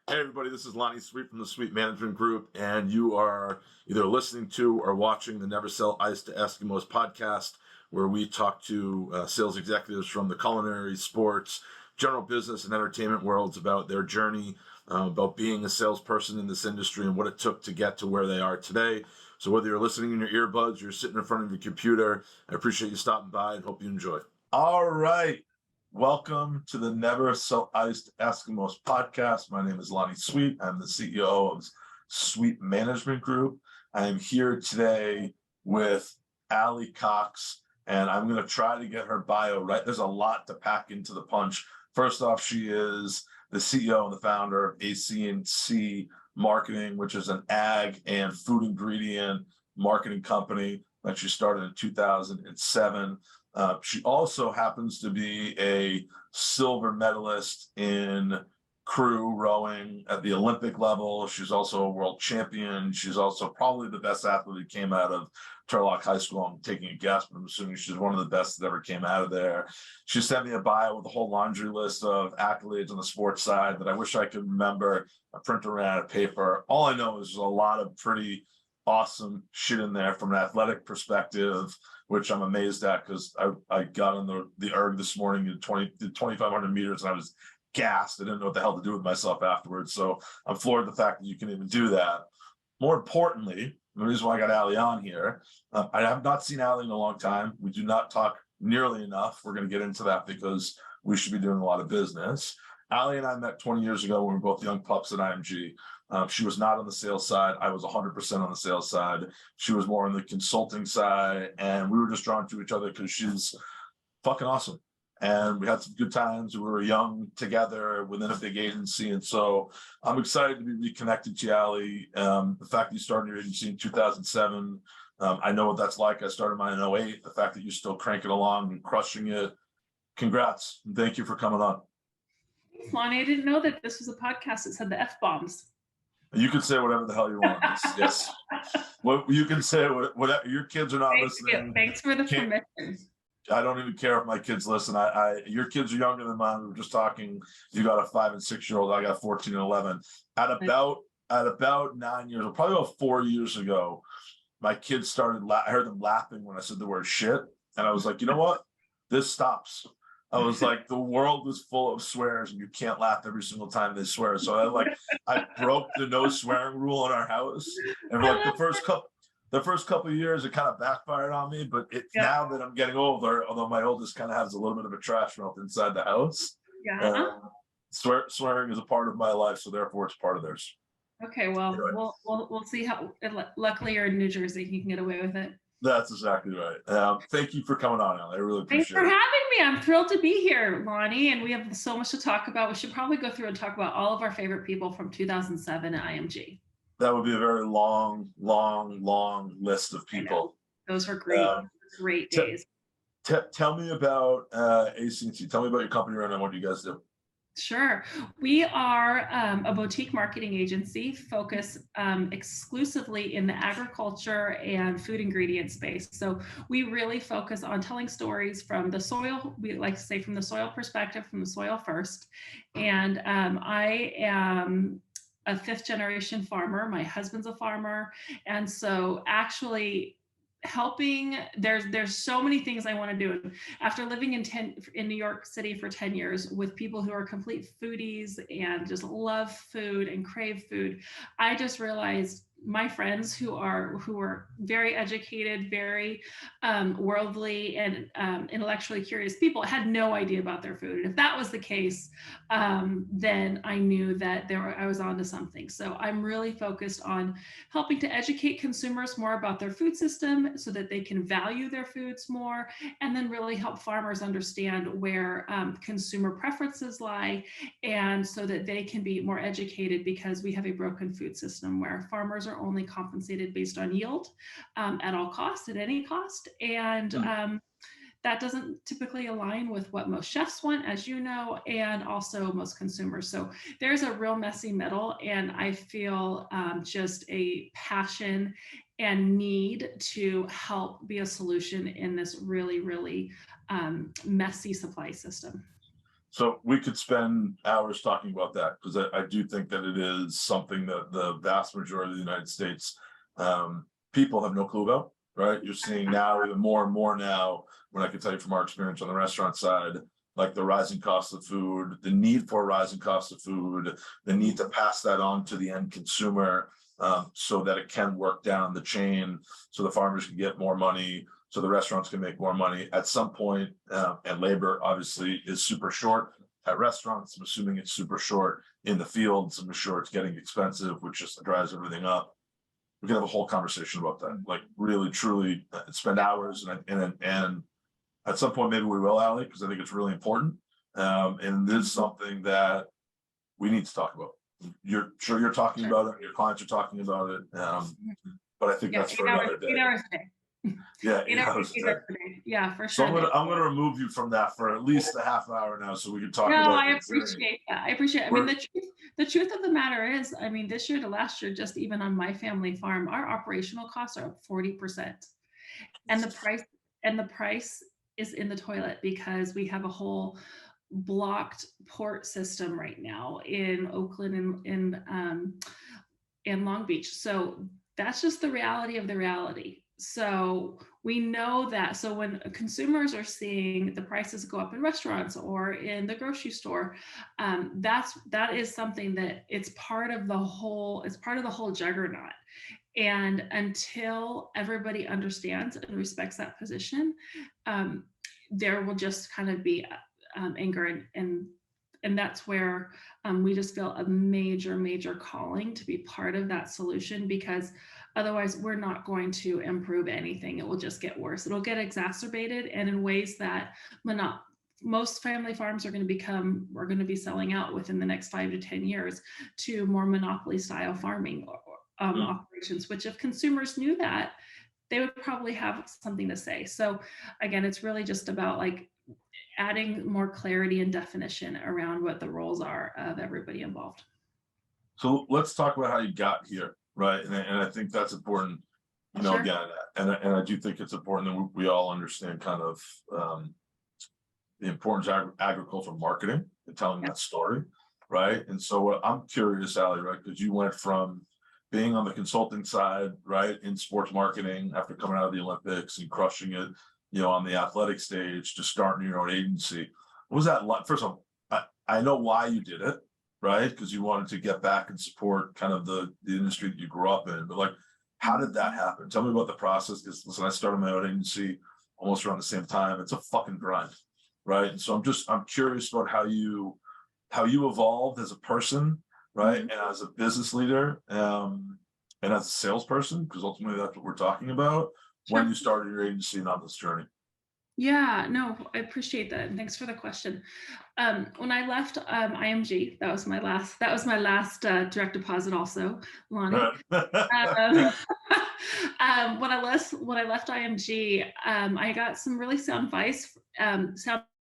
Hey everybody, this is Lonnie Sweet from the Sweet Management Group, and you are either listening to or watching the Never Sell Ice to Eskimos podcast, where we talk to sales executives from the culinary, sports, general business, and entertainment worlds about their journey, about being a salesperson in this industry and what it took to get to where they are today. So whether you're listening in your earbuds, you're sitting in front of your computer, I appreciate you stopping by and hope you enjoy. All right. Welcome to the Never Sell Ice to Eskimos podcast. My name is Lonnie Sweet. I'm the CEO of Sweet Management Group. I am here today with Allie Cox, and I'm going to try to get her bio right. There's a lot to pack into the punch. First off, she is the CEO and the founder of AC&C Marketing, which is an ag and food ingredient marketing company that she started in 2007. She also happens to be a silver medalist in crew rowing at the Olympic level. She's also a world champion. She's also probably the best athlete who came out of Turlock High School. I'm taking a guess, but I'm assuming she's one of the best that ever came out of there. She sent me a bio with a whole laundry list of accolades on the sports side that I wish I could remember. I printed ran out of paper. All I know is there's a lot of pretty awesome shit in there from an athletic perspective, which I'm amazed at because I got on the erg this morning and 2,500 meters and I was gassed. I didn't know what the hell to do with myself afterwards. So I'm floored at the fact that you can even do that. More importantly, the reason why I got Allie on here, I have not seen Allie in a long time. We do not talk nearly enough. We're going to get into that because we should be doing a lot of business. Allie and I met 20 years ago when we were both young pups at IMG. She was not on the sales side. I was 100% on the sales side. She was more on the consulting side, and we were just drawn to each other because she's fucking awesome. And we had some good times. We were young together within a big agency. And so I'm excited to be reconnected to you, Allie. The fact that you started your agency in 2007, I know what that's like. I started mine in 2008. The fact that you're still cranking along and crushing it, congrats. And thank you for coming on. Thanks, Lonnie. I didn't know that this was a podcast that said the F-bombs. You can say whatever the hell you want. Yes. Well, you can say whatever. Your kids are not listening. Thanks for the permission. I don't even care if my kids listen. Your kids are younger than mine. We were just talking. You got a 5 and 6 year old. I got 14 and 11. At about 9 years, or probably about 4 years ago, my kids started. I heard them laughing when I said the word shit, and I was like, you know what? This stops. I was like, the world is full of swears, and you can't laugh every single time they swear. So I broke the no swearing rule in our house, and for like the first couple of years, it kind of backfired on me. But now that I'm getting older, although my oldest kind of has a little bit of a trash mouth inside the house, swearing is a part of my life, so therefore it's part of theirs. Okay, well, anyway. we'll see how. Luckily, you're in New Jersey; you can get away with it. That's exactly right. Thank you for coming on, Allie. I really appreciate it. Thanks for having me. I'm thrilled to be here, Lonnie, and we have so much to talk about. We should probably go through and talk about all of our favorite people from 2007 at IMG. That would be a very long list of people. Those were great days. Tell me about AC&C. Tell me about your company right now. What do you guys do? Sure. We are a boutique marketing agency focused exclusively in the agriculture and food ingredient space. So we really focus on telling stories from the soil. We like to say from the soil perspective, from the soil first. And I am a 5th generation farmer. My husband's a farmer. And so actually helping, there's so many things I want to do. After living in New York City for 10 years with people who are complete foodies and just love food and crave food, I just realized my friends who are very educated, very worldly and intellectually curious people had no idea about their food. And if that was the case, then I knew that I was onto something. So I'm really focused on helping to educate consumers more about their food system so that they can value their foods more, and then really help farmers understand where consumer preferences lie, and so that they can be more educated, because we have a broken food system where farmers are only compensated based on yield at all costs, at any cost. And that doesn't typically align with what most chefs want, as you know, and also most consumers. So there's a real messy middle, and I feel just a passion and need to help be a solution in this really, really messy supply system. So we could spend hours talking about that because I do think that it is something that the vast majority of the United States people have no clue about, right? You're seeing now even more and more now, when I can tell you from our experience on the restaurant side, like the rising cost of food, the need for a rising cost of food, the need to pass that on to the end consumer so that it can work down the chain, so the farmers can get more money, so the restaurants can make more money at some point. And labor obviously is super short at restaurants. I'm assuming it's super short in the fields. I'm sure it's getting expensive, which just drives everything up. We can have a whole conversation about that, like really, truly spend hours and at some point maybe we will, Ali, because I think it's really important. And this is something that we need to talk about. You're sure you're talking about it, your clients are talking about it. But I think that's for another day. 8 hours a day. Yeah, 8 hours a day. Yeah, for so sure. I'm gonna remove you from that for at least a half hour now, so we can talk No, about. I appreciate that. I appreciate it. I mean, the truth of the matter is, I mean, this year to last year, just even on my family farm, our operational costs are up 40%. And the price is in the toilet because we have a whole blocked port system right now in Oakland and Long Beach. So that's just the reality of the reality. So we know that. So when consumers are seeing the prices go up in restaurants or in the grocery store, that is something that it's part of the whole. It's part of the whole juggernaut. And until everybody understands and respects that position, there will just kind of be anger and that's where we just feel a major calling to be part of that solution, because otherwise we're not going to improve anything. It will just get worse. It'll get exacerbated, and in ways that most family farms are going to be selling out within the next 5 to 10 years to more monopoly style farming operations, which if consumers knew that, they would probably have something to say. So again, it's really just about like adding more clarity and definition around what the roles are of everybody involved. So let's talk about how you got here, right? And I think that's important. Sure. Again, and I do think it's important that we all understand kind of the importance of agricultural marketing and telling that story, right? And so I'm curious, Ali, right? Because you went from being on the consulting side, right, in sports marketing after coming out of the Olympics and crushing it, on the athletic stage, to starting your own agency. What was that like? First of all, I know why you did it, right? Because you wanted to get back and support kind of the industry that you grew up in. But like, how did that happen? Tell me about the process. Because listen, I started my own agency almost around the same time. It's a fucking grind, right? And so I'm curious about how you evolved as a person, right, and as a business leader, and as a salesperson, because ultimately that's what we're talking about. When you started your agency and on this journey. Yeah, no, I appreciate that. And thanks for the question. When I left IMG, that was my last direct deposit also, Lonnie. When I left IMG, I got some really sound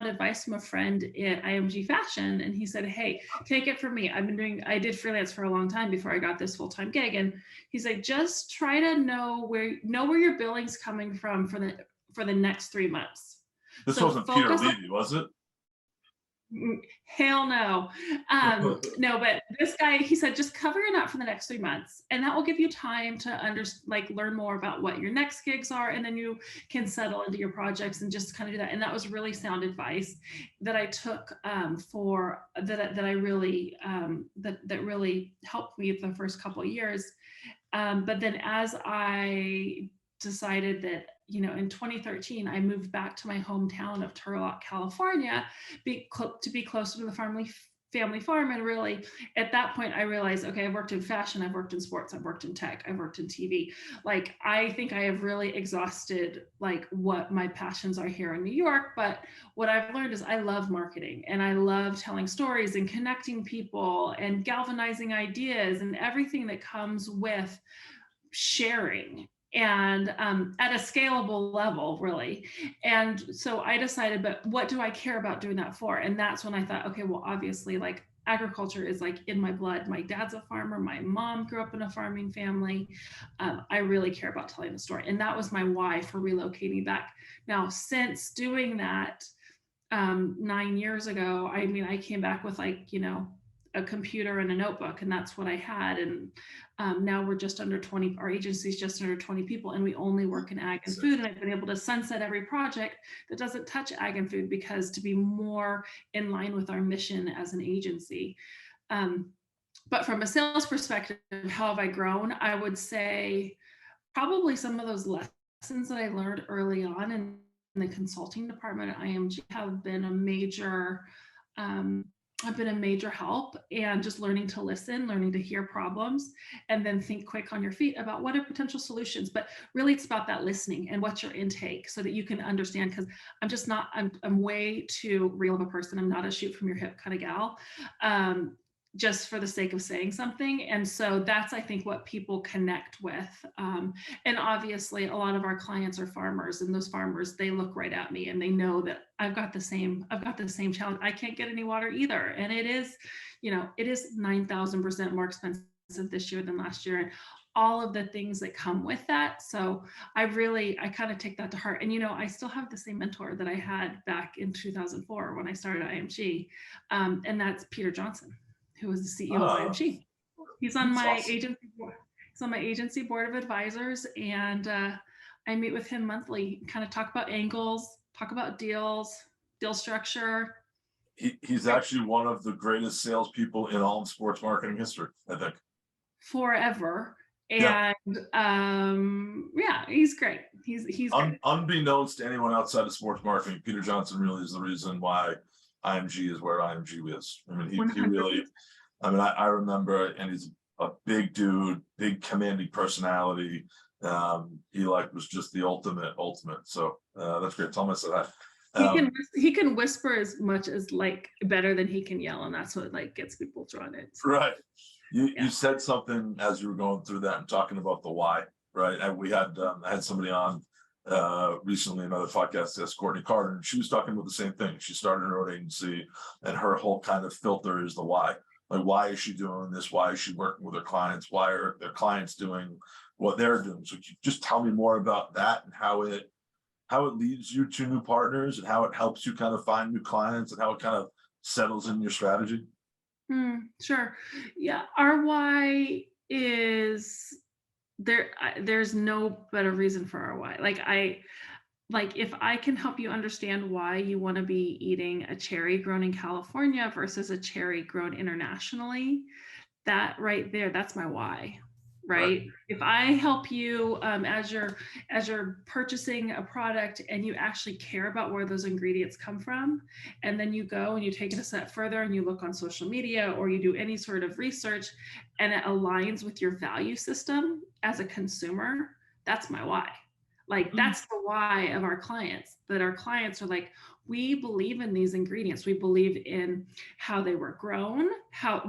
advice from a friend at IMG Fashion, and he said, "Hey, take it from me. I did freelance for a long time before I got this full-time gig." And he's like, "Just try to know where your billing's coming from for the next 3 months." This wasn't Peter Levy, was it? Hell no. No, but this guy, he said, just cover your nut for the next 3 months, and that will give you time to learn more about what your next gigs are, and then you can settle into your projects and just kind of do that. And that was really sound advice that I took that really helped me the first couple of years. But then as I decided that, in 2013, I moved back to my hometown of Turlock, California, to be closer to the family farm. And really, at that point, I realized, okay, I've worked in fashion, I've worked in sports, I've worked in tech, I've worked in TV. Like, I think I have really exhausted what my passions are here in New York. But what I've learned is I love marketing, and I love telling stories and connecting people and galvanizing ideas and everything that comes with sharing, and at a scalable level, really. And so I decided, but what do I care about doing that for? And that's when I thought, okay, well, obviously, agriculture is in my blood. My dad's a farmer. My mom grew up in a farming family. I really care about telling the story. And that was my why for relocating back. Now, since doing that, 9 years ago, I mean, I came back with like, a computer and a notebook, and that's what I had. And now we're just under 20, our agency's just under 20 people, and we only work in ag and food. And I've been able to sunset every project that doesn't touch ag and food, because to be more in line with our mission as an agency. But from a sales perspective, how have I grown? I would say probably some of those lessons that I learned early on in the consulting department at IMG have been a major have been a major help, and just learning to listen, learning to hear problems, and then think quick on your feet about what are potential solutions. But really it's about that listening and what's your intake, so that you can understand, because I'm way too real of a person. I'm not a shoot from your hip kind of gal. Just for the sake of saying something. And so that's, I think, what people connect with. And obviously a lot of our clients are farmers, and those farmers, they look right at me and they know that I've got the same challenge. I can't get any water either. And it is 9,000% more expensive this year than last year. And all of the things that come with that. So I kind of take that to heart. And, I still have the same mentor that I had back in 2004 when I started IMG. And that's Peter Johnson, who was the CEO of IMG. He's on my awesome. agency board. He's on my agency board of advisors, and I meet with him monthly, kind of talk about angles, talk about deal structure. He's actually one of the greatest salespeople in all of sports marketing history, I think. Forever. Yeah. And he's great. He's great. Unbeknownst to anyone outside of sports marketing, Peter Johnson really is the reason why IMG is where IMG is. I mean, he really, I remember, and he's a big dude, big commanding personality. He was just the ultimate. So that's great. Tell him I said hi. He can whisper as much as better than he can yell, and that's what gets people drawn in. So. Right. You said something as you were going through that and talking about the why, right? And we had I had somebody on recently, another podcast, that's Courtney Carter, and she was talking about the same thing. She started her own agency, and her whole kind of filter is the why. Like, why is she doing this? Why is she working with her clients? Why are their clients doing what they're doing? So, just tell me more about that, and how it leads you to new partners, and how it helps you kind of find new clients, and how it kind of settles in your strategy. Sure. Yeah. Our why is there. There's no better reason for our why. If I can help you understand why you want to be eating a cherry grown in California versus a cherry grown internationally, that right there, that's my why. Right? If I help you as you're purchasing a product, and you actually care about where those ingredients come from, and then you go and you take it a step further and you look on social media, or you do any sort of research, and it aligns with your value system as a consumer, that's my why. That's the why of our clients, that our clients are like, we believe in these ingredients. We believe in how they were grown,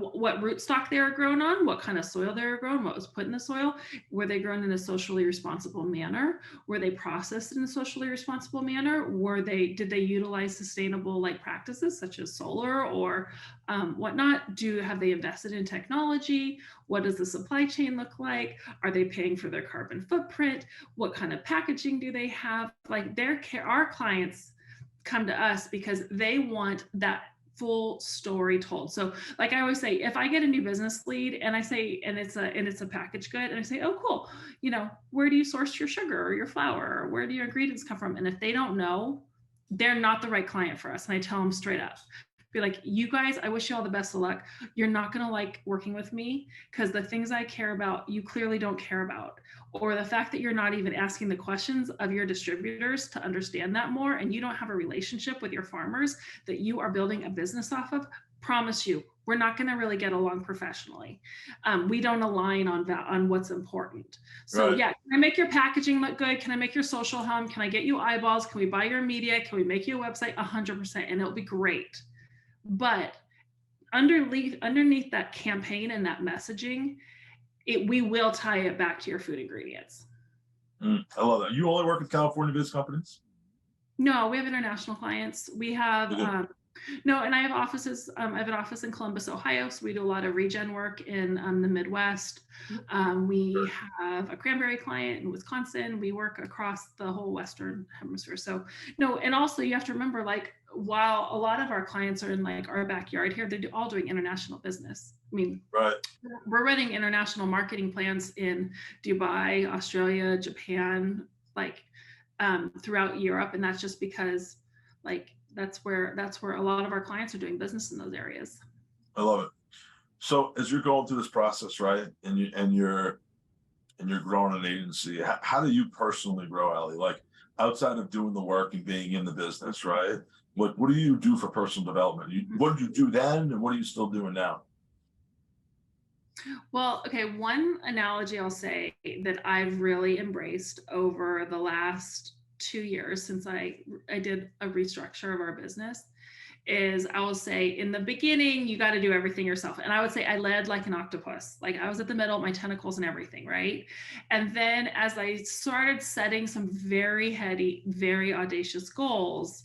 what rootstock they were grown on, what kind of soil they were grown, what was put in the soil. Were they grown in a socially responsible manner? Were they processed in a socially responsible manner? Did they utilize sustainable practices such as solar or whatnot? Have they invested in technology? What does the supply chain look like? Are they paying for their carbon footprint? What kind of packaging do they have? Our clients come to us because they want that full story told. So I always say, if I get a new business lead and I say, and it's a packaged good, and I say, oh, cool, where do you source your sugar or your flour, or where do your ingredients come from? And if they don't know, they're not the right client for us. And I tell them straight up, be like, you guys, I wish you all the best of luck. You're not going to like working with me, because the things I care about, you clearly don't care about. Or the fact that you're not even asking the questions of your distributors to understand that more, and you don't have a relationship with your farmers that you are building a business off of, promise you, we're not going to really get along professionally. We don't align on what's important. So yeah, can I make your packaging look good? Can I make your social hum? Can I get you eyeballs? Can we buy your media? Can we make you a website? 100%, and it'll be great. But underneath that campaign and that messaging, we will tie it back to your food ingredients. I love that. You only work with California-based companies? No, we have international clients. We have No, and I have offices. I have an office in Columbus, Ohio, so we do a lot of regen work in the Midwest. We have a cranberry client in Wisconsin. We work across the whole Western Hemisphere. So no, and also you have to remember, like, while a lot of our clients are in like our backyard here, they're all doing international business. I mean, Right. we're running international marketing plans in Dubai, Australia, Japan, like throughout Europe, and that's just because like that's where a lot of our clients are doing business in those areas. I love it. So as you're going through this process, right, and you're growing an agency, how do you personally grow, Allie? Like outside of doing the work and being in the business, right? What do you do for personal development? What did you do then, and what are you still doing now? Well, okay, one analogy I'll say that I've really embraced over the last 2 years since I did a restructure of our business is I will say in the beginning, you got to do everything yourself. And I would say I led like an octopus. Like I was at the middle, my tentacles and everything, right? And then as I started setting some very heady, very audacious goals,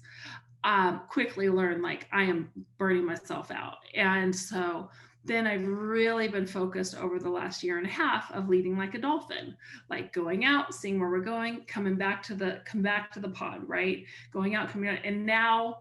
quickly learned like I am burning myself out. And so then I've really been focused over the last year and a half of leading like a dolphin, like going out, seeing where we're going, come back to the pond, right? Going out, coming out. And now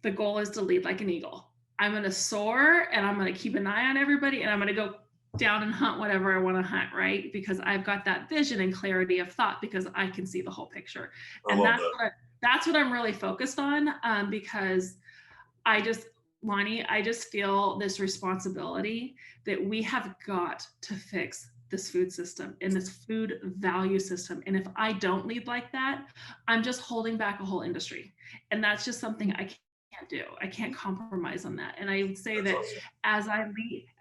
the goal is to lead like an eagle. I'm going to soar and I'm going to keep an eye on everybody and I'm going to go down and hunt whatever I want to hunt, right? Because I've got that vision and clarity of thought because I can see the whole picture. I And love that. that's what I'm really focused on because I just, Lonnie, I just feel this responsibility that we have got to fix this food system and this food value system. And if I don't lead like that, I'm just holding back a whole industry. And that's just something I can't do. I can't compromise on that. And I would say That's that awesome.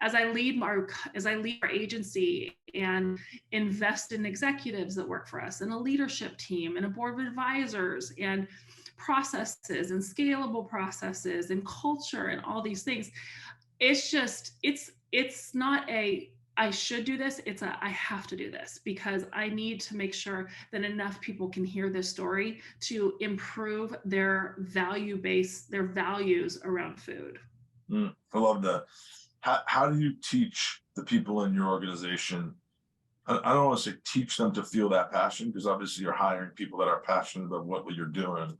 as I lead our agency and invest in executives that work for us and a leadership team and a board of advisors and processes and scalable processes and culture and all these things, it's not a I should do this, it's a I have to do this because I need to make sure that enough people can hear this story to improve their their values around food. I love that. How do you teach the people in your organization? I don't want to say teach them to feel that passion because obviously you're hiring people that are passionate about what you're doing.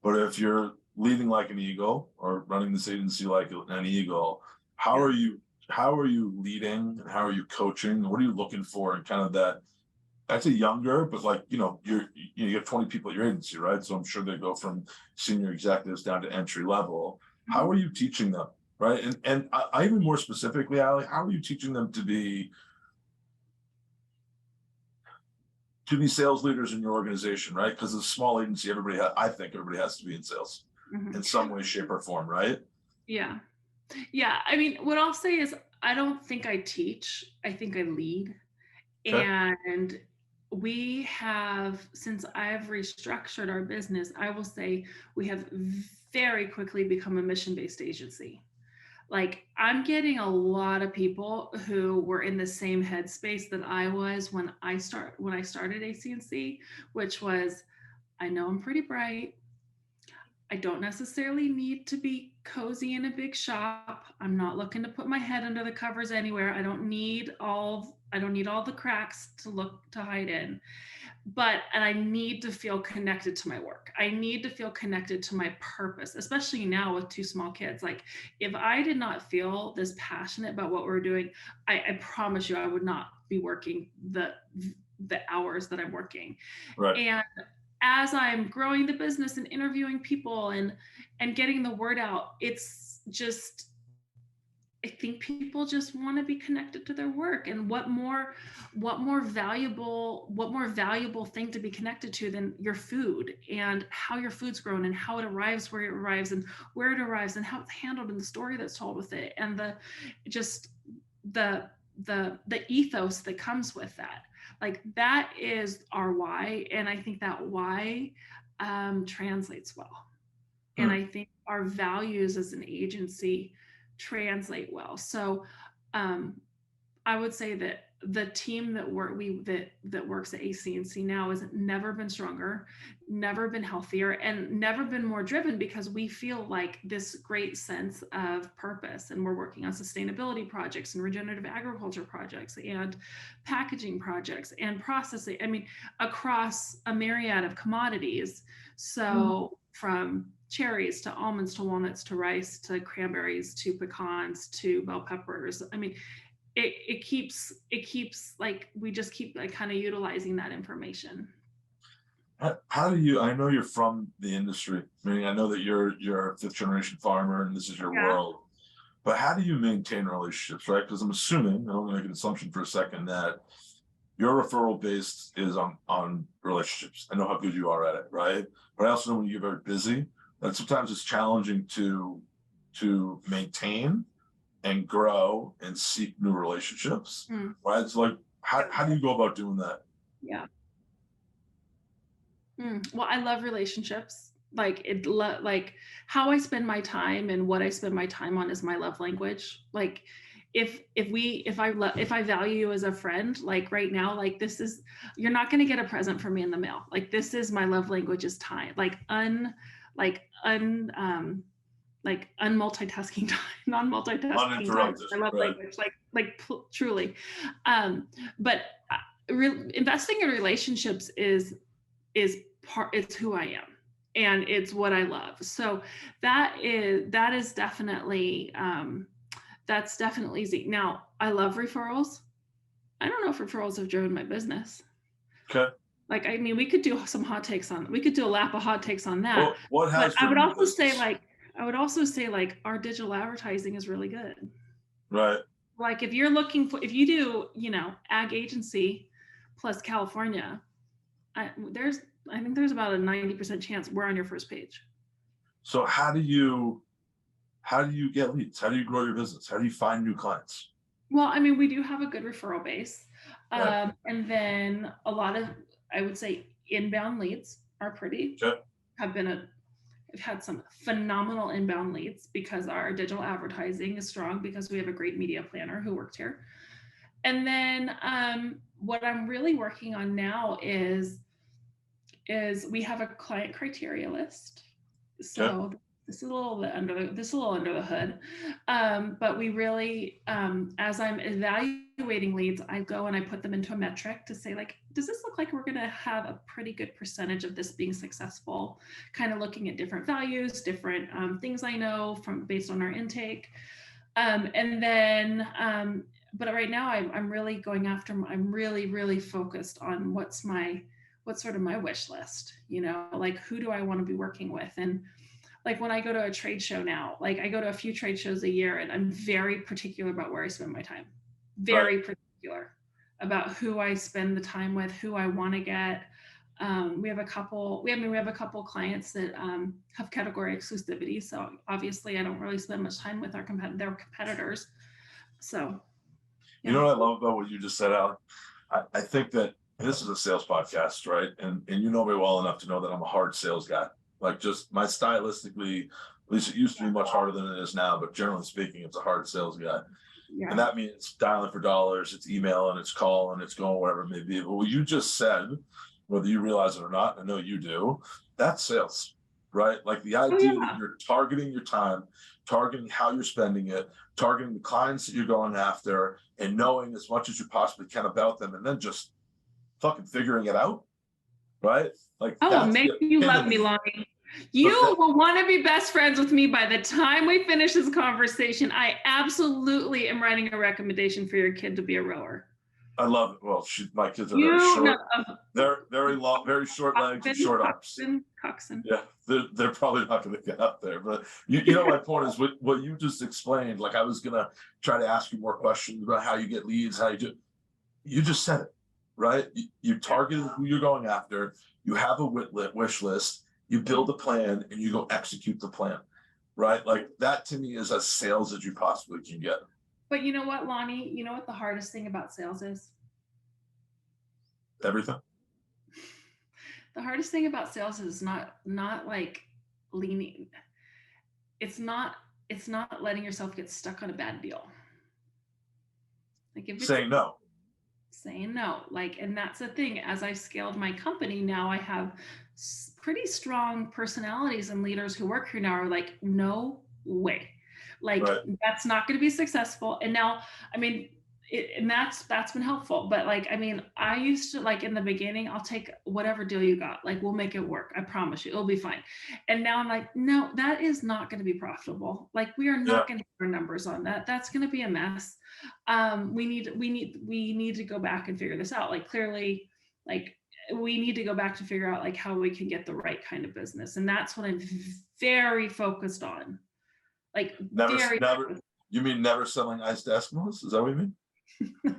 But if you're leading like an eagle or running this agency like an eagle, how Yeah. are you how are you leading and how are you coaching? What are you looking for in kind of that? I'd say younger, but like you have 20 people at your agency, right? So I'm sure they go from senior executives down to entry level. How Mhm. are you teaching them, right? And I even more specifically, Allie, how are you teaching them to be sales leaders in your organization, right? Because as a small agency, I think everybody has to be in sales in Mhm. some way, shape, or form, right? Yeah. Yeah. I mean, what I'll say is I don't think I teach, I think I lead. Okay. And we have, since I've restructured our business, I will say we have very quickly become a mission based agency. Like, I'm getting a lot of people who were in the same headspace that I was when I started ACNC, which was I know I'm pretty bright. I don't necessarily need to be cozy in a big shop. I'm not looking to put my head under the covers anywhere. I don't need all the cracks to hide in. And I need to feel connected to my work. I need to feel connected to my purpose, especially now with two small kids. Like if I did not feel this passionate about what we're doing, I promise you I would not be working the hours that I'm working. Right. And as I'm growing the business and interviewing people and getting the word out, it's just I think people just want to be connected to their work. And what more valuable thing to be connected to than your food and how your food's grown and how it arrives where it arrives and where it arrives and how it's handled and the story that's told with it and the just the ethos that comes with that. Like that is our why. And I think that why translates well. And Hmm. I think our values as an agency translate well. So um, I would say that the team that works at AC&C now has never been stronger, never been healthier, and never been more driven, because we feel like this great sense of purpose, and we're working on sustainability projects and regenerative agriculture projects and packaging projects and processing. I mean, across a myriad of commodities. So from cherries to almonds to walnuts to rice to cranberries to pecans to bell peppers. I mean, it keeps like, we just keep like kind of utilizing that information. How do you, I know you're from the industry. I mean, I know that you're a fifth generation farmer and this is your Yeah. world, but how do you maintain relationships, right? Because I'm assuming, I'm going to make an assumption for a second, that your referral base is on relationships. I know how good you are at it, right? But I also know when you get very busy, that sometimes it's challenging to maintain and grow and seek new relationships, right? So like, how do you go about doing that? Yeah. Well, I love relationships. Like like how I spend my time and what I spend my time on is my love language. Like if I value you as a friend, like right now, like this is, you're not going to get a present from me in the mail. Like this is my love language is time. Like unmultitasking time, non-multitasking time. Uninterrupted, I love right? language, truly. But investing in relationships is it's who I am, and it's what I love. So that is definitely that's definitely easy. Now I love referrals. I don't know if referrals have driven my business. Okay. Like, I mean, we could do a lap of hot takes on that. What But has I would driven your also say business? like our digital advertising is really good. Right. Like if you do, ag agency plus California, I think there's about a 90% chance we're on your first page. So how do you get leads? How do you grow your business? How do you find new clients? Well, I mean, we do have a good referral base. Right. And then a lot of, I would say, inbound leads are Okay. we've had some phenomenal inbound leads because our digital advertising is strong, because we have a great media planner who worked here. And then what I'm really working on now is we have a client criteria list. So Okay. this is a little bit under the hood. But we really, as I'm evaluating leads, I go and I put them into a metric to say, like, does this look like we're going to have a pretty good percentage of this being successful? Kind of looking at different values, different things I know from based on our intake. And then, but right now I'm really going after, I'm really focused on what's sort of my wish list, like who do I want to be working with? And like when I go to a trade show now, like I go to a few trade shows a year, and I'm very particular about where I spend my time. Right. Very particular about who I spend the time with, who I want to get. We have a couple clients that have category exclusivity. So obviously I don't really spend much time with their competitors. So, You know what I love about what you just said, Alan? I think that this is a sales podcast, right? And you know me well enough to know that I'm a hard sales guy. Like, just my stylistically, at least it used to be much harder than it is now, but generally speaking, it's a hard sales guy. Yeah. And that means dialing for dollars, it's email and it's call and it's going whatever it may be. But what you just said, whether you realize it or not, I know you do, that's sales, right? Like the idea that you're targeting your time, targeting how you're spending it, targeting the clients that you're going after, and knowing as much as you possibly can about them, and then just fucking figuring it out, right? Like, that's make the you love me, epitome. Lonnie. You will want to be best friends with me by the time we finish this conversation. I absolutely am writing a recommendation for your kid to be a rower. I love it. Well, my kids are very short. They're very long, very short legs and short arms. Coxon. Yeah, they're probably not going to get up there. But you know, my point is what you just explained. Like, I was going to try to ask you more questions about how you get leads, how you do. You just said it, right? You targeted who you're going after. You have a wish list. You build a plan and you go execute the plan, right? Like, that to me is as sales as you possibly can get. But you know what, Lonnie? You know what the hardest thing about sales is? Everything. The hardest thing about sales is not like leaning. It's not letting yourself get stuck on a bad deal. Like if it's saying no. saying no, like, and that's the thing. As I've scaled my company, now I have pretty strong personalities and leaders who work here now are like, no way, like Right. that's not going to be successful. And now, I mean, and that's been helpful. But like, I mean, I used to, like in the beginning, I'll take whatever deal you got, like we'll make it work, I promise you it'll be fine. And now I'm like, no, that is not going to be profitable. Like we are not going to hit our numbers on that. That's going to be a mess. We need to go back and figure this out. Like clearly, like we need to go back to figure out like how we can get the right kind of business. And that's what I'm very focused on. Like Never. focused. You mean never selling ice to Eskimos? Is that what you mean?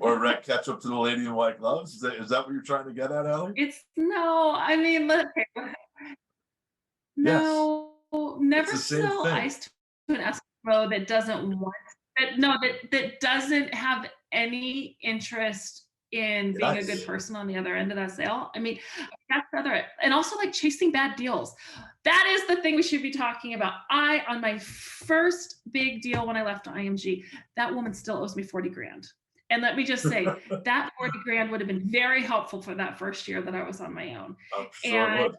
Or red ketchup to the lady in white gloves? Is that what you're trying to get at, Allie? It's no, I mean, no, yes. never sell ice to an Eskimo that doesn't want that doesn't have any interest in being a good person on the other end of that sale. I mean, that's the other, and also like chasing bad deals. That is the thing we should be talking about. On my first big deal when I left IMG, that woman still owes me 40 grand. And let me just say that 40 grand would have been very helpful for that first year that I was on my own. I'm sure it would.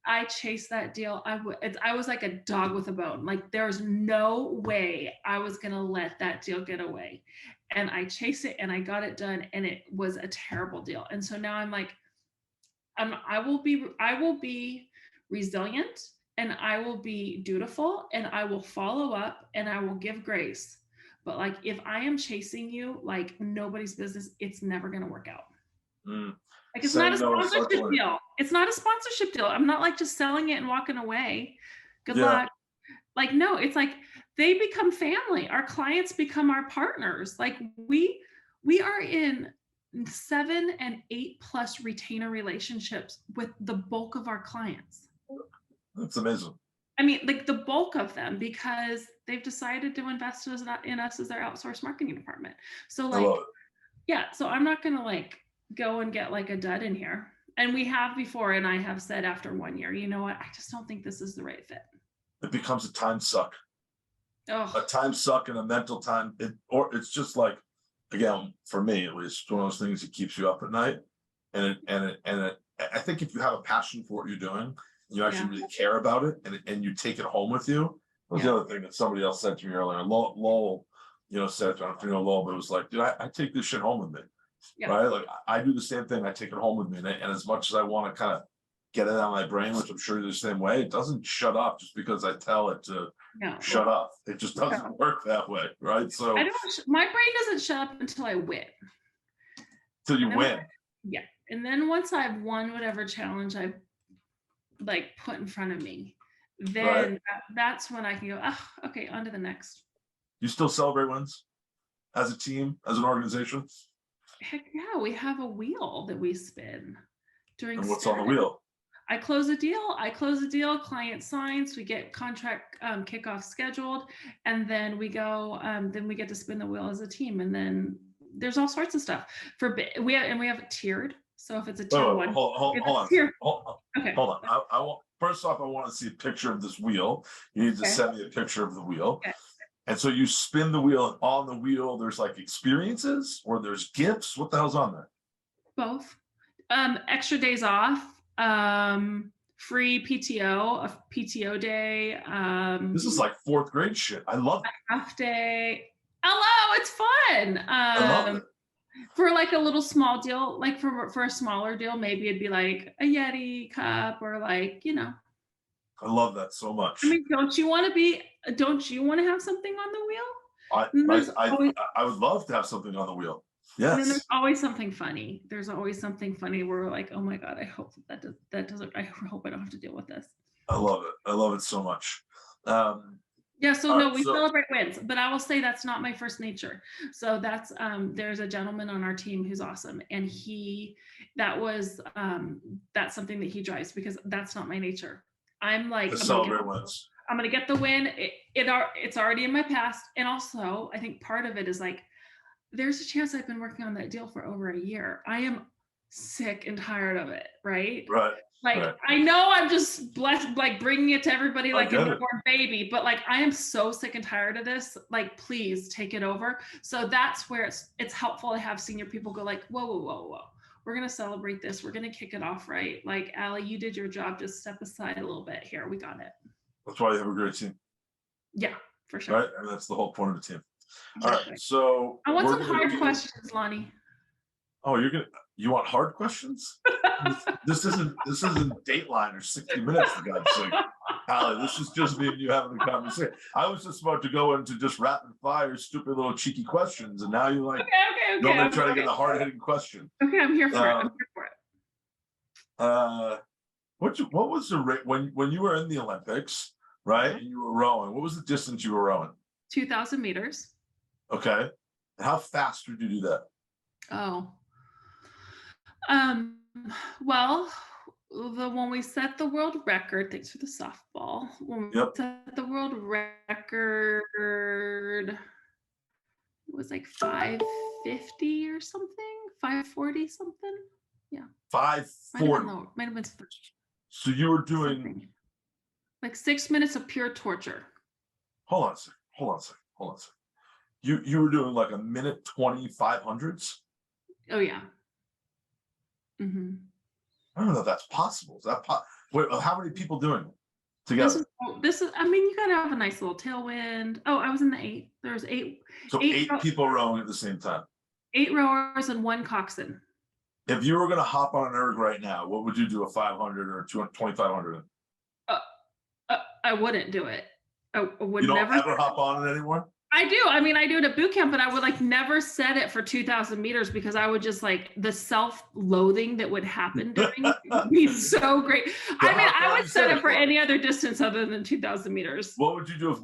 I chased that deal. I was like a dog with a bone. Like there was no way I was going to let that deal get away. And I chased it and I got it done, and it was a terrible deal. And so now I'm like, I will be resilient, and I will be dutiful, and I will follow up, and I will give grace. But like, if I am chasing you like nobody's business, it's never going to work out. Like it's not a sponsorship deal. It's not a sponsorship deal. I'm not like just selling it and walking away. Good luck. Like, no, it's like they become family. Our clients become our partners. Like we are in 7 and 8+ retainer relationships with the bulk of our clients. That's amazing. I mean, like the bulk of them, because they've decided to invest in us as their outsourced marketing department. So like, yeah, so I'm not going to like go and get like a dud in here. And we have before, and I have said after 1 year, you know what, I just don't think this is the right fit. It becomes a time suck. A time suck and a mental time. It's just like, again, for me at least, one of those things that keeps you up at night. And I think if you have a passion for what you're doing, you actually really care about it, and you take it home with you. That was the other thing that somebody else said to me earlier. Lowell, said, I don't know if you know Lowell, but it was like, dude, I take this shit home with me. Right? Like I do the same thing. I take it home with me. And as much as I want to kind of get it out of my brain, which I'm sure you're the same way, it doesn't shut up just because I tell it to shut up. It just doesn't work that way. Right. So my brain doesn't shut up until I win. Till you win. And then once I've won whatever challenge I've like put in front of me, then that's when I can go, okay, on to the next. You still celebrate wins as a team, as an organization? Heck yeah, we have a wheel that we spin during. And what's on the wheel? I close a deal, client signs, we get contract kickoff scheduled, and then we go, then we get to spin the wheel as a team. And then there's all sorts of stuff we have it tiered. So if it's a tier one, hold on. Okay. Hold on. I want, first off, I want to see a picture of this wheel. You need to send me a picture of the wheel. Okay. And so you spin the wheel, and on the wheel, there's like experiences, or there's gifts. What the hell's on there? Both. Extra days off, free PTO, a PTO day. This is like 4th grade shit. I love it. Half day. Hello, it's fun. I love it. For like a little small deal, like for a smaller deal, maybe it'd be like a Yeti cup, or like, I love that so much. I mean, don't you want to have something on the wheel? I would love to have something on the wheel. Yes. And then there's always something funny. There's always something funny where we're like, oh my God, I hope that doesn't, I hope I don't have to deal with this. I love it. I love it so much. We celebrate wins, but I will say that's not my first nature. So that's, there's a gentleman on our team who's awesome. And that's something that he drives, because that's not my nature. I'm like, celebrate wins. I'm going to get the win. It's already in my past. And also I think part of it is like, there's a chance I've been working on that deal for over a year. I am sick and tired of it, right? Right. Like, Right. I know I'm just blessed, like bringing it to everybody like a get it. newborn baby, but like, I am so sick and tired of this. Like, please take it over. So that's where it's helpful to have senior people go like, whoa, whoa, whoa, whoa. We're going to celebrate this. We're going to kick it off right. Like, Allie, you did your job. Just step aside a little bit here. We got it. That's why you have a great team, Yeah, for sure. right? And that's the whole point of the team. All Exactly. right, so I want we're some gonna hard do- questions, Lonnie. Oh, you want hard questions? This isn't Dateline or 60 Minutes, for God's sake. Allie, this is just me and you having a conversation. I was just about to go into just rapid fire, stupid little cheeky questions, and now you're like, Okay. you want me to try to get a hard hitting question. Okay, I'm here for it. I'm here for it. What was the rate when you were in the Olympics, right? And you were rowing. What was the distance you were rowing? 2,000 meters. Okay. And how fast did you do that? Oh. Well, when we set the world record, thanks for the softball. When we set the world record, it was like 550 or something, 540 something. Yeah. 540. Might have been. So you were doing something. Like 6 minutes of pure torture. Hold on a second. You were doing like a minute 20 500s? Oh yeah. Mm-hmm. I don't know if that's possible. Is that wait, how many people doing it together? This is I mean, you gotta have a nice little tailwind. Oh, I was in the 8. There was 8. So eight people rowing at the same time. 8 rowers and 1 coxswain. If you were gonna hop on an erg right now, what would you do, a 500 or 2,500? I wouldn't do it. I would You don't never ever hop on it anymore? I do. I mean, I do it at boot camp, but I would like never set it for 2,000 meters because I would just like the self-loathing that would happen during it would be so great. I mean, I would set it for any other distance other than 2,000 meters. What would you do a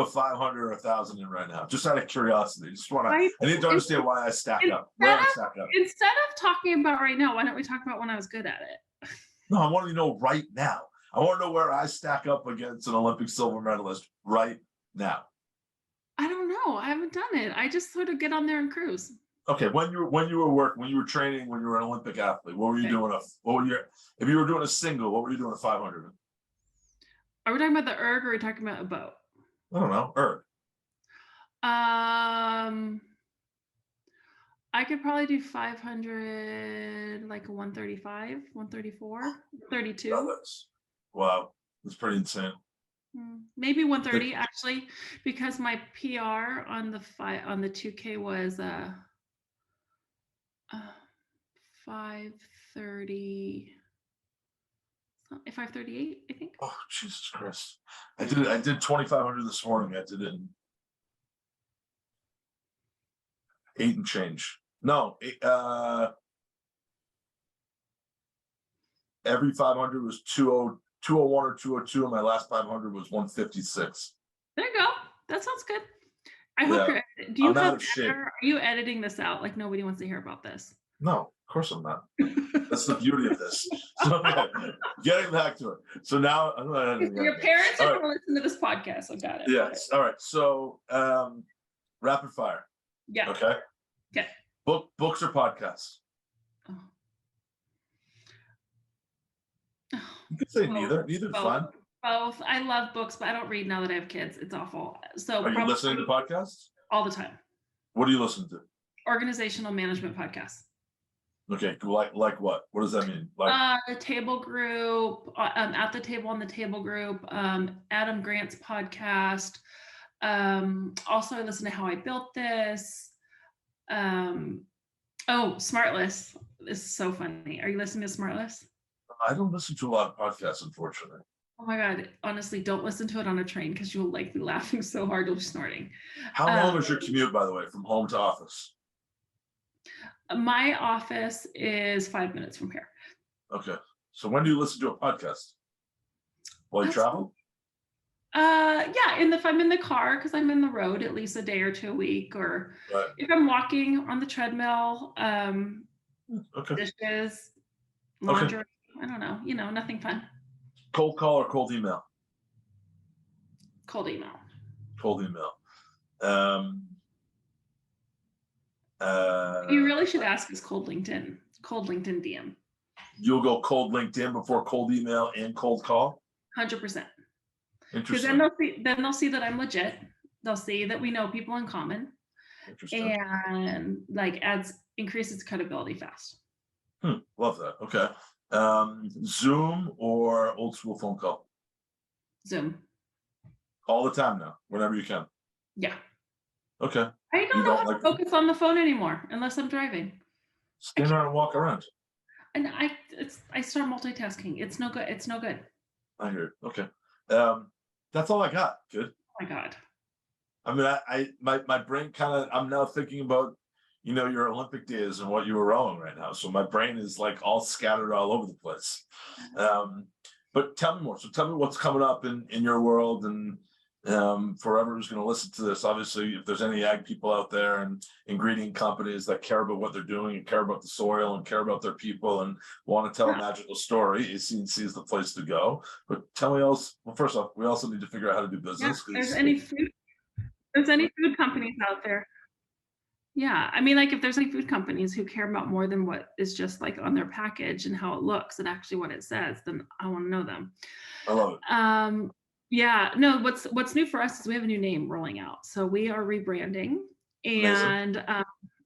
500 or 1,000 in right now? Just out of curiosity. I need to understand why I stack up. Where I stack up. Instead of talking about right now, why don't we talk about when I was good at it? No, I want to know right now. I want to know where I stack up against an Olympic silver medalist right now. I don't know. I haven't done it. I just sort of get on there and cruise. Okay, when you were working, when you were training, when you were an Olympic athlete, what were you doing? If you were doing a single, what were you doing a 500? Are we talking about the erg or are we talking about a boat? I don't know, erg. I could probably do 500, like a 135, 134, 32. Wow, that's pretty insane. Maybe 130 actually, because my PR on the 2K was 530, 538, I think. Oh Jesus Christ! I did 2,500 this morning. I did it in 8 and change. No, every 500 was 201 or 202, and my last 500 was 156. There you go. That sounds good. I hope you're. Do you have? Are you editing this out? Like nobody wants to hear about this. No, of course I'm not. That's the beauty of this. So, getting back to it. So now your parents are going to listen to this podcast. I got it. Yes. All right. So rapid fire. Yeah. Okay. Okay. Books or podcasts? Oh. You could say neither. Neither's fine. Both. I love books, but I don't read now that I have kids. It's awful. So are you listening to podcasts? All the time. What do you listen to? Organizational management podcasts. Okay, like what? What does that mean? Like the Table Group, At the Table on the Table Group, Adam Grant's podcast. Also, I listen to How I Built This. Smartless. This is so funny. Are you listening to Smartless? I don't listen to a lot of podcasts, unfortunately. Oh my God. Honestly, don't listen to it on a train because you'll like be laughing so hard you'll be snorting. How long is your commute, by the way, from home to office? My office is 5 minutes from here. Okay. So when do you listen to a podcast? While you travel? Yeah, if I'm in the car, because I'm in the road at least a day or 2 a week, or if I'm walking on the treadmill, dishes, laundry, I don't know, nothing fun. Cold call or cold email? Cold email. Cold email. You really should ask us cold LinkedIn. Cold LinkedIn DM. You'll go cold LinkedIn before cold email and cold call? 100%. Because Interesting. then they'll see that I'm legit. They'll see that we know people in common, Interesting. and like increases credibility fast. Love that. Okay. Zoom or old school phone call? Zoom. All the time now, whenever you can. Yeah. Okay. I You don't know don't how to like focus on the phone anymore unless I'm driving. stand around and walk around. And I start multitasking. It's no good. It's no good. I hear it. Okay. That's all I got. Good. Oh my God. I mean, my brain kind of, I'm now thinking about, your Olympic days and what you were rowing right now. So my brain is like all scattered all over the place. But tell me more. So tell me what's coming up in your world, and for whoever who's going to listen to this. Obviously, if there's any ag people out there and ingredient companies that care about what they're doing and care about the soil and care about their people and want to tell a magical story, ACNC is the place to go. But tell me else. Well, first off, we also need to figure out how to do business. Yeah, there's any food companies out there. Yeah, I mean, like if there's any food companies who care about more than what is just like on their package and how it looks and actually what it says, then I want to know them. I love it. Yeah, no, what's new for us is we have a new name rolling out. So we are rebranding, Amazing. and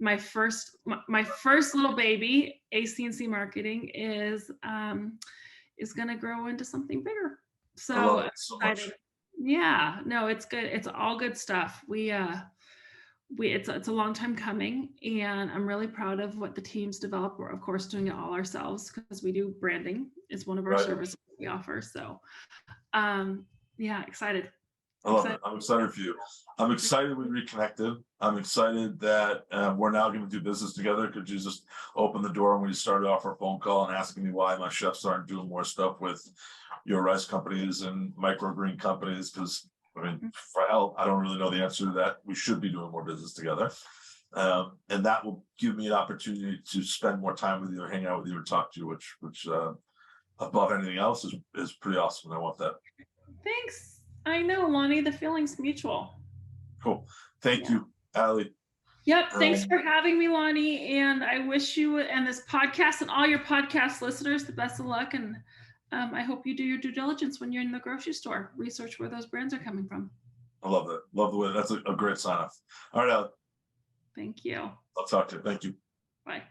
my first little baby, ACNC Marketing, is gonna grow into something bigger. So I love it so much. excited. Yeah, no, it's good. It's all good stuff. It's a long time coming, and I'm really proud of what the team's developed. We're of course doing it all ourselves because we do branding. It's one of our Right. services we offer. So yeah, excited. I love it. I'm excited for you. I'm excited we reconnected. I'm excited that we're now going to do business together, because you just opened the door when you started off our phone call and asking me why my chefs aren't doing more stuff with your rice companies and microgreen companies. Because I mean, for hell, I don't really know the answer to that. We should be doing more business together. And that will give me an opportunity to spend more time with you, or hang out with you, or talk to you, which above anything else is pretty awesome. And I want that. Thanks. I know, Lonnie, the feeling's mutual. Cool. Thank you, Allie. Yep. Thanks for having me, Lonnie. And I wish you and this podcast and all your podcast listeners the best of luck. And I hope you do your due diligence when you're in the grocery store. Research where those brands are coming from. I love that. Love the way. That's a great sign off. All right, Allie. Thank you. I'll talk to you. Thank you. Bye.